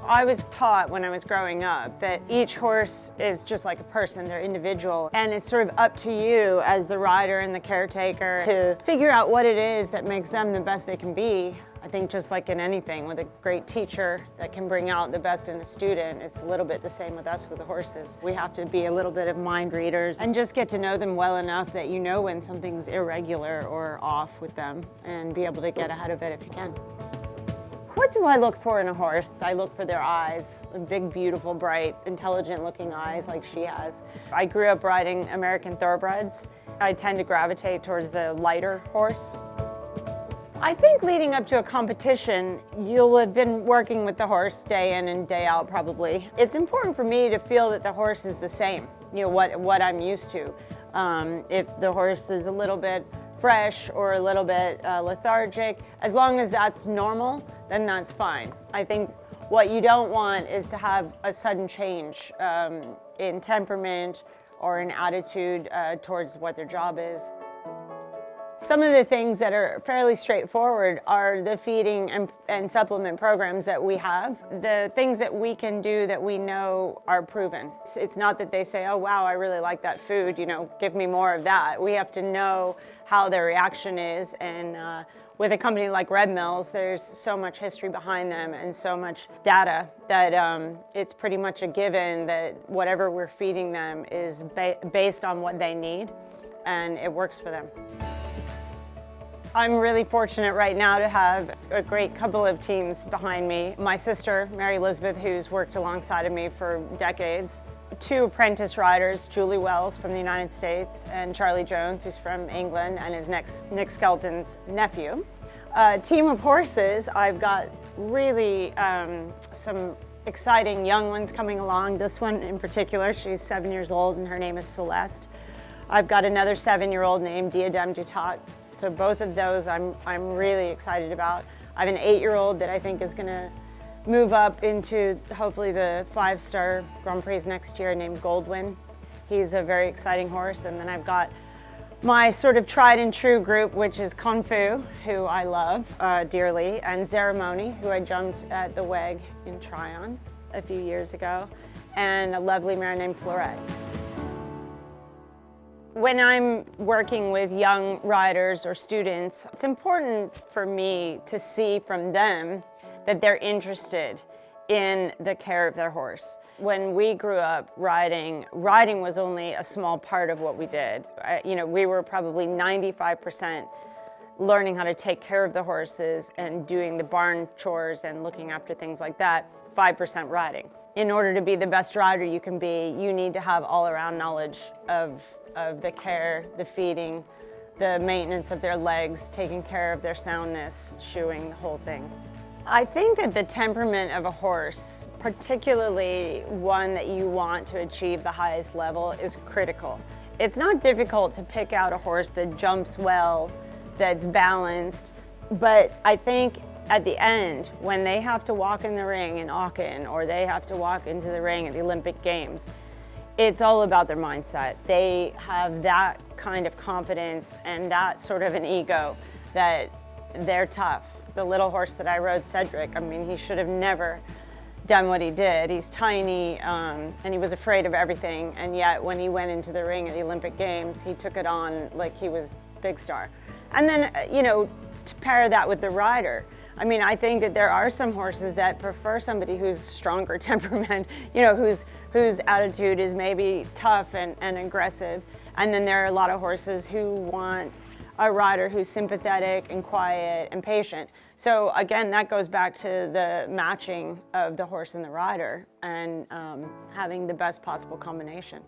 I was taught when I was growing up that each horse is just like a person, they're individual, and it's sort of up to you as the rider and the caretaker to figure out what it is that makes them the best they can be. I think just like in anything, with a great teacher that can bring out the best in a student, it's a little bit the same with us with the horses. We have to be a little bit of mind readers and just get to know them well enough that you know when something's irregular or off with them and be able to get ahead of it if you can. What do I look for in a horse? I look for their eyes, big, beautiful, bright, intelligent-looking eyes like she has. I grew up riding American thoroughbreds. I tend to gravitate towards the lighter horse. I think leading up to a competition, you'll have been working with the horse day in and day out probably. It's important for me to feel that the horse is the same, what I'm used to. If the horse is a little bit fresh or a little bit lethargic, as long as that's normal, then that's fine. I think what you don't want is to have a sudden change in temperament or in attitude towards what their job is. Some of the things that are fairly straightforward are the feeding and supplement programs that we have. The things that we can do that we know are proven. It's not that they say, oh wow, I really like that food, give me more of that. We have to know how their reaction is, and with a company like Red Mills, there's so much history behind them and so much data that it's pretty much a given that whatever we're feeding them is based on what they need, and it works for them. I'm really fortunate right now to have a great couple of teams behind me. My sister, Mary Elizabeth, who's worked alongside of me for decades. Two apprentice riders, Julie Wells from the United States and Charlie Jones, who's from England and is Nick Skelton's nephew. A team of horses, I've got really some exciting young ones coming along. This one in particular, she's 7 years old and her name is Celeste. I've got another 7-year-old named Diadem Dutat. So both of those I'm really excited about. I have an 8-year-old that I think is gonna move up into hopefully the 5-star Grand Prix next year named Goldwyn. He's a very exciting horse. And then I've got my sort of tried and true group, which is Kung Fu, who I love dearly, and Ceremony, who I jumped at the WEG in Tryon a few years ago, and a lovely mare named Florette. When I'm working with young riders or students, it's important for me to see from them that they're interested in the care of their horse. When we grew up riding was only a small part of what we did. We were probably 95% learning how to take care of the horses and doing the barn chores and looking after things like that, 5% riding. In order to be the best rider you can be, you need to have all-around knowledge of the care, the feeding, the maintenance of their legs, taking care of their soundness, shoeing, the whole thing. I think that the temperament of a horse, particularly one that you want to achieve the highest level, is critical. It's not difficult to pick out a horse that jumps well, that's balanced, but I think at the end, when they have to walk in the ring in Aachen, or they have to walk into the ring at the Olympic Games, it's all about their mindset. They have that kind of confidence and that sort of an ego that they're tough. The little horse that I rode, Cedric, he should have never done what he did. He's tiny and he was afraid of everything, and yet when he went into the ring at the Olympic Games, he took it on like he was big star. And then, to pair that with the rider, I think that there are some horses that prefer somebody who's stronger temperament, whose attitude is maybe tough and aggressive. And then there are a lot of horses who want a rider who's sympathetic and quiet and patient. So again, that goes back to the matching of the horse and the rider and having the best possible combination.